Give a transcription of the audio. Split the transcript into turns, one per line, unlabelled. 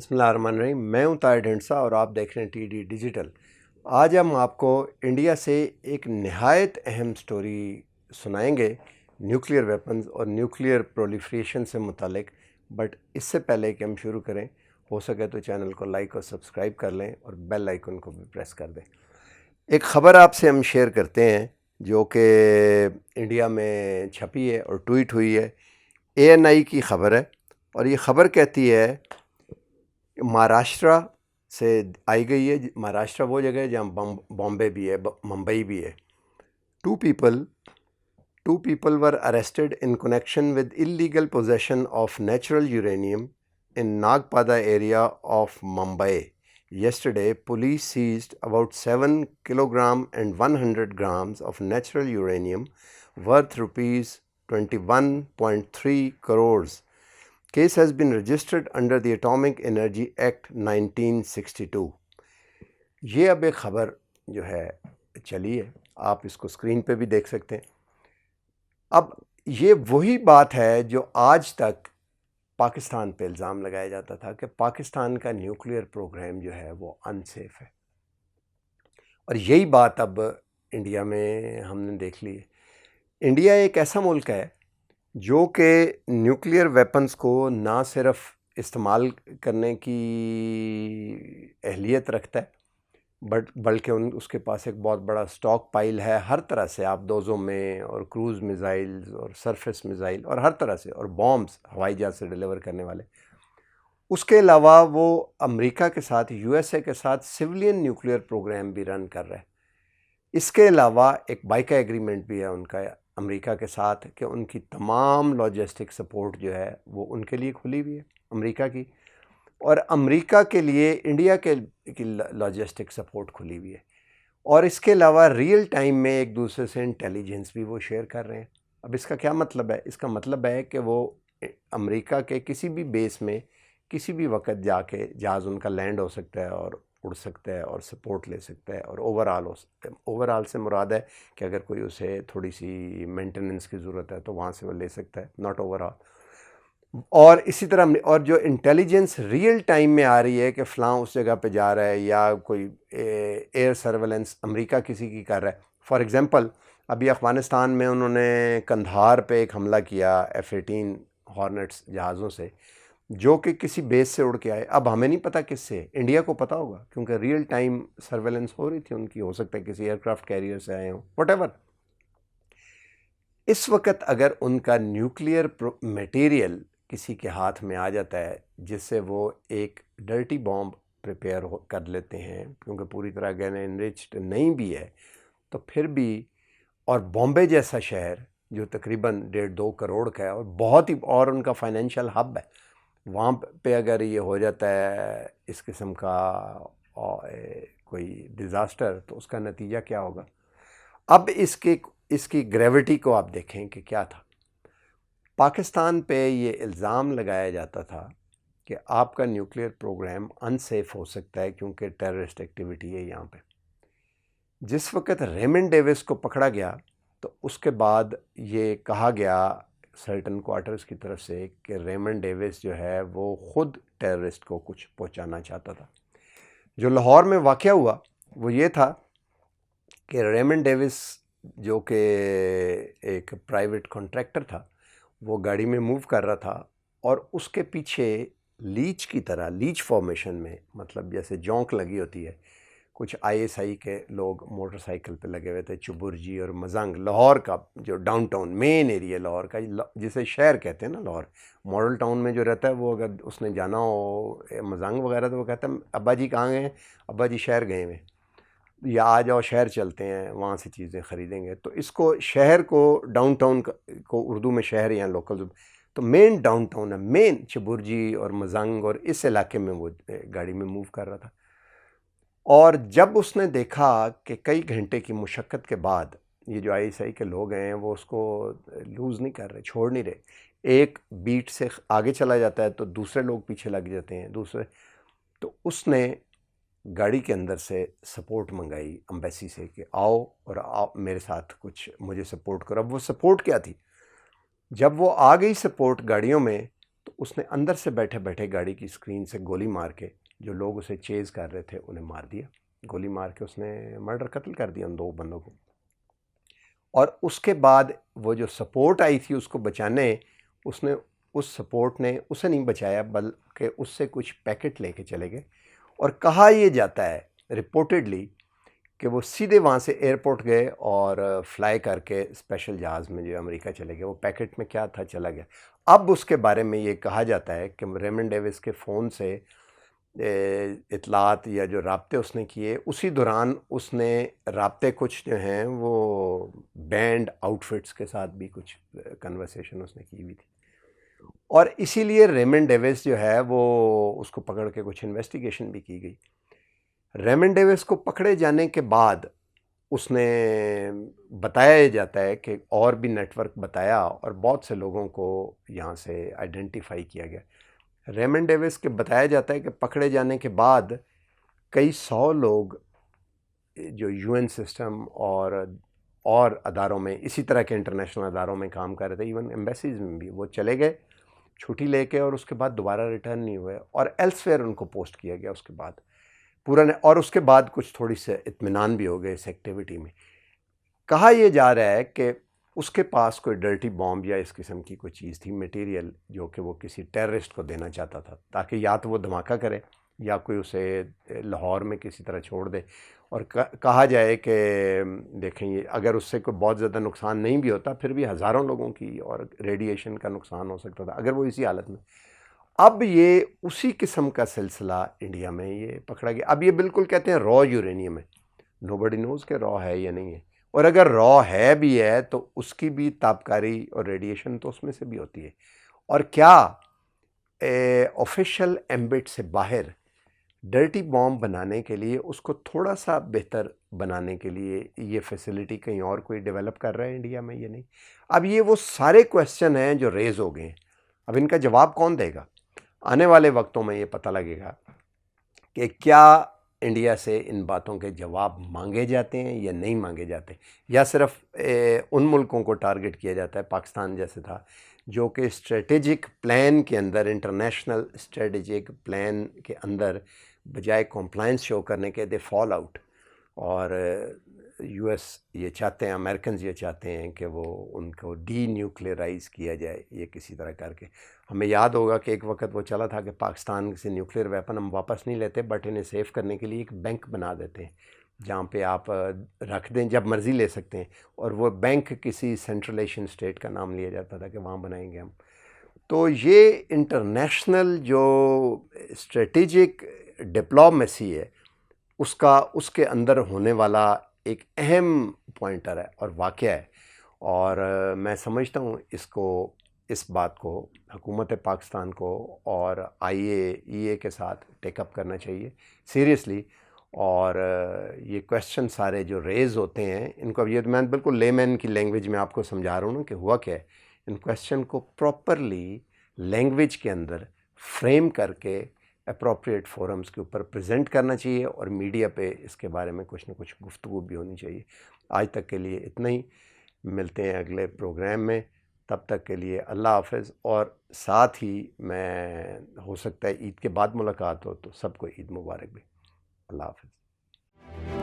بسم اللہ الرحمن الرحیم. میں ہوں طاہر ڈھنڈسا اور آپ دیکھ رہے ہیں ٹی ڈی ڈیجیٹل. آج ہم آپ کو انڈیا سے ایک نہایت اہم سٹوری سنائیں گے نیوکلیئر ویپنز اور نیوکلیئر پرولیفریشن سے متعلق. بٹ اس سے پہلے کہ ہم شروع کریں، ہو سکے تو چینل کو لائک اور سبسکرائب کر لیں اور بیل آئیکن کو بھی پریس کر دیں. ایک خبر آپ سے ہم شیئر کرتے ہیں جو کہ انڈیا میں چھپی ہے اور ٹویٹ ہوئی ہے. ANI کی خبر ہے اور یہ خبر کہتی ہے مہاراشٹرا سے آئی گئی ہے. مہاراشٹرا وہ جگہ ہے جہاں بامبے بھی ہے، ممبئی بھی ہے. Two people were arrested in connection with illegal possession of natural uranium in Nagpada area of Mumbai. Yesterday, police seized about 7 kilograms and 100 grams of natural uranium worth rupees 21.3 crores. Case has been registered under the Atomic Energy Act 1962. یہ اب ایک خبر جو ہے چلی ہے، آپ اس کو اسکرین پہ بھی دیکھ سکتے ہیں. اب یہ وہی بات ہے جو آج تک پاکستان پہ الزام لگایا جاتا تھا کہ پاکستان کا نیوکلیئر پروگرام جو ہے وہ انسیف ہے، اور یہی بات اب انڈیا میں ہم نے دیکھ لی ہے. انڈیا ایک ایسا ملک ہے جو کہ نیوکلیئر ویپنز کو نہ صرف استعمال کرنے کی اہلیت رکھتا ہے بلکہ اس کے پاس ایک بہت بڑا سٹاک پائل ہے ہر طرح سے، آپ دوزوں میں اور کروز میزائلز اور سرفیس میزائل اور ہر طرح سے، اور بامبس ہوائی جہاز سے ڈیلیور کرنے والے. اس کے علاوہ وہ امریکہ کے ساتھ، USA کے ساتھ سویلین نیوکلیئر پروگرام بھی رن کر رہا ہے. اس کے علاوہ ایک بائیکا ایگریمنٹ بھی ہے ان کا امریکہ کے ساتھ کہ ان کی تمام لاجسٹک سپورٹ جو ہے وہ ان کے لیے کھلی ہوئی ہے امریکہ کی، اور امریکہ کے لیے انڈیا کی لاجسٹک سپورٹ کھلی ہوئی ہے. اور اس کے علاوہ ریئل ٹائم میں ایک دوسرے سے انٹیلیجنس بھی وہ شیئر کر رہے ہیں. اب اس کا کیا مطلب ہے؟ اس کا مطلب ہے کہ وہ امریکہ کے کسی بھی بیس میں کسی بھی وقت جا کے جہاز ان کا لینڈ ہو سکتا ہے اور اڑ سکتا ہے اور سپورٹ لے سکتا ہے، اور اوورآل ہو سکتا ہے. اوورآل سے مراد ہے کہ اگر کوئی اسے تھوڑی سی مینٹیننس کی ضرورت ہے تو وہاں سے وہ لے سکتا ہے، ناٹ اوورآل. اور اسی طرح اور جو انٹیلیجنس ریئل ٹائم میں آ رہی ہے کہ فلاں اس جگہ پہ جا رہا ہے، یا کوئی ایئر سرویلنس امریکہ کسی کی کر رہا ہے. فار ایگزامپل ابھی افغانستان میں انہوں نے کندھار پہ ایک حملہ کیا F-18 ہارنٹس جہازوں سے، جو کہ کسی بیس سے اڑ کے آئے. اب ہمیں نہیں پتہ کس سے، انڈیا کو پتہ ہوگا کیونکہ ریئل ٹائم سرویلنس ہو رہی تھی ان کی. ہو سکتا ہے کسی ایئر کرافٹ کیریئر سے آئے ہوں، واٹ ایور. اس وقت اگر ان کا نیوکلیئر میٹیریل کسی کے ہاتھ میں آ جاتا ہے جس سے وہ ایک ڈرٹی بامب پریپیئر کر لیتے ہیں، کیونکہ پوری طرح گین انریچڈ نہیں بھی ہے، تو پھر بھی، اور بامبے جیسا شہر جو تقریباً 1.5-2 کروڑ کا ہے اور بہت ہی، اور ان کا فائنینشیل ہب ہے، وہاں پہ اگر یہ ہو جاتا ہے اس قسم کا کوئی ڈیزاسٹر تو اس کا نتیجہ کیا ہوگا؟ اب اس کی گریوٹی کو آپ دیکھیں کہ کیا تھا. پاکستان پہ یہ الزام لگایا جاتا تھا کہ آپ کا نیوکلیئر پروگرام انسیف ہو سکتا ہے کیونکہ ٹیررسٹ ایکٹیویٹی ہے یہاں پہ. جس وقت ریمنڈ ڈیوس کو پکڑا گیا تو اس کے بعد یہ کہا گیا سرٹن کوارٹرز کی طرف سے کہ ریمنڈ ڈیوس جو ہے وہ خود ٹیررسٹ کو کچھ پہنچانا چاہتا تھا. جو لاہور میں واقعہ ہوا وہ یہ تھا کہ ریمنڈ ڈیوس جو کہ ایک پرائیویٹ کانٹریکٹر تھا، وہ گاڑی میں موو کر رہا تھا، اور اس کے پیچھے لیچ کی طرح، لیچ فارمیشن میں، مطلب جیسے جونک لگی ہوتی ہے، کچھ ISI کے لوگ موٹر سائیکل پہ لگے ہوئے تھے. چبرجی اور مزنگ، لاہور کا جو downtown main area Lahore کا، جسے شہر کہتے ہیں نا، لاہور ماڈل ٹاؤن میں جو رہتا ہے، وہ اگر اس نے جانا ہو مزنگ وغیرہ تو وہ کہتا ہے ابا جی کہاں گئے ہیں؟ ابا جی شہر گئے ہوئے، یا آ جاؤ شہر چلتے ہیں، وہاں سے چیزیں خریدیں گے. تو اس کو شہر کو، ڈاؤن ٹاؤن کو اردو میں شہر یا لوکل، تو مین ڈاؤن ٹاؤن ہے، مین چبرجی اور مزنگ اور اس علاقے میں وہ گاڑی میں موو کر رہا تھا. اور جب اس نے دیکھا کہ کئی گھنٹے کی مشقت کے بعد یہ جو ISI کے لوگ ہیں وہ اس کو لوز نہیں کر رہے، چھوڑ نہیں رہے، ایک بیٹ سے آگے چلا جاتا ہے تو دوسرے لوگ پیچھے لگ جاتے ہیں تو اس نے گاڑی کے اندر سے سپورٹ منگائی امبیسی سے کہ آؤ اور آپ میرے ساتھ کچھ مجھے سپورٹ کرو. اب وہ سپورٹ کیا تھی؟ جب وہ آ گئی سپورٹ گاڑیوں میں تو اس نے اندر سے بیٹھے بیٹھے گاڑی کی اسکرین سے گولی مار کے جو لوگ اسے چیز کر رہے تھے انہیں مار دیا. گولی مار کے اس نے مرڈر قتل کر دیا ان 2 بندوں کو. اور اس کے بعد وہ جو سپورٹ آئی تھی اس کو بچانے، اس نے اس سپورٹ نے اسے نہیں بچایا بلکہ اس سے کچھ پیکٹ لے کے چلے گئے. اور کہا یہ جاتا ہے رپورٹڈلی کہ وہ سیدھے وہاں سے ایئرپورٹ گئے اور فلائی کر کے اسپیشل جہاز میں جو امریکہ چلے گئے. وہ پیکٹ میں کیا تھا چلا گیا. اب اس کے بارے میں یہ کہا جاتا ہے کہ ریمنڈ ڈیوس کے فون سے اطلاعات یا جو رابطے اس نے کیے، اسی دوران اس نے رابطے کچھ جو ہیں وہ بینڈ آؤٹ فٹس کے ساتھ بھی کچھ کنورسیشن اس نے کی ہوئی تھی. اور اسی لیے ریمنڈ ڈیوس جو ہے وہ اس کو پکڑ کے کچھ انویسٹیگیشن بھی کی گئی. ریمنڈ ڈیوس کو پکڑے جانے کے بعد اس نے بتایا جاتا ہے کہ اور بھی نیٹ ورک بتایا اور بہت سے لوگوں کو یہاں سے آئیڈینٹیفائی کیا گیا. ریمنڈ ڈیوس کے بتایا جاتا ہے کہ پکڑے جانے کے بعد کئی 100 لوگ جو یو این سسٹم اور اداروں میں اسی طرح کے انٹرنیشنل اداروں میں کام کر رہے تھے، ایون ایمبیسیز میں بھی، وہ چلے گئے چھٹی لے کے اور اس کے بعد دوبارہ ریٹرن نہیں ہوئے اور ایلس ویئر ان کو پوسٹ کیا گیا. اس کے بعد اور اس کے بعد کچھ تھوڑی سے اطمینان بھی ہو گئے اس ایکٹیویٹی میں. کہا یہ جا رہا ہے کہ اس کے پاس کوئی ڈرٹی بامب یا اس قسم کی کوئی چیز تھی، میٹیریل، جو کہ وہ کسی ٹیررسٹ کو دینا چاہتا تھا تاکہ یا تو وہ دھماکہ کرے یا کوئی اسے لاہور میں کسی طرح چھوڑ دے. اور کہا جائے کہ دیکھیں یہ اگر اس سے کوئی بہت زیادہ نقصان نہیں بھی ہوتا پھر بھی ہزاروں لوگوں کی اور ریڈیشن کا نقصان ہو سکتا تھا اگر وہ اسی حالت میں. اب یہ اسی قسم کا سلسلہ انڈیا میں یہ پکڑا گیا. اب یہ بالکل کہتے ہیں را یورینیم ہے. نوبڈی نوز کہ را ہے یا نہیں ہے، اور اگر را ہے بھی ہے تو اس کی بھی تابکاری اور ریڈیشن تو اس میں سے بھی ہوتی ہے. اور کیا آفیشیل ایمبٹ سے باہر ڈرٹی بام بنانے کے لیے اس کو تھوڑا سا بہتر بنانے کے لیے یہ فیسلٹی کہیں اور کوئی ڈیولپ کر رہا ہے انڈیا میں یا نہیں؟ اب یہ وہ سارے کویسچن ہیں جو ریز ہو گئے ہیں. اب ان کا جواب کون دے گا؟ آنے والے وقتوں میں یہ پتہ لگے گا کہ کیا انڈیا سے ان باتوں کے جواب مانگے جاتے ہیں یا نہیں مانگے جاتے، یا صرف ان ملکوں کو ٹارگٹ کیا جاتا ہے، پاکستان جیسے تھا، جو کہ اسٹریٹجک پلان کے اندر، انٹرنیشنل اسٹریٹجک پلان کے اندر بجائے کمپلائنس شو کرنے کے دے فال آؤٹ. اور یو ایس یہ چاہتے ہیں، امریکنز یہ چاہتے ہیں کہ وہ ان کو ڈی نیوکلیئرائز کیا جائے یہ کسی طرح کر کے. ہمیں یاد ہوگا کہ ایک وقت وہ چلا تھا کہ پاکستان سے نیوکلیئر ویپن ہم واپس نہیں لیتے بٹ انہیں سیف کرنے کے لیے ایک بینک بنا دیتے ہیں جہاں پہ آپ رکھ دیں، جب مرضی لے سکتے ہیں. اور وہ بینک کسی سینٹرل ایشین اسٹیٹ کا نام لیا جاتا تھا کہ وہاں بنائیں گے ہم. تو یہ انٹرنیشنل جو اسٹریٹجک ڈپلومیسی ہے اس کے اندر ہونے والا ایک اہم پوائنٹر ہے اور واقعہ ہے. اور میں سمجھتا ہوں اس بات کو حکومت پاکستان کو اور IAEA کے ساتھ ٹیک اپ کرنا چاہیے سیریسلی. اور یہ کویسچن سارے جو ریز ہوتے ہیں ان کو، یہ میں بالکل لے مین کی لینگویج میں آپ کو سمجھا رہا ہوں نا کہ ہوا کیا ہے. ان کویسچن کو پراپرلی لینگویج کے اندر فریم کر کے اپروپریٹ فورمز کے اوپر پریزنٹ کرنا چاہیے اور میڈیا پہ اس کے بارے میں کچھ نہ کچھ گفتگو بھی ہونی چاہیے. آج تک کے لیے اتنا ہی. ملتے ہیں اگلے پروگرام میں. تب تک کے لیے اللہ حافظ. اور ساتھ ہی میں، ہو سکتا ہے عید کے بعد ملاقات ہو تو سب کو عید مبارک بھی. اللہ حافظ.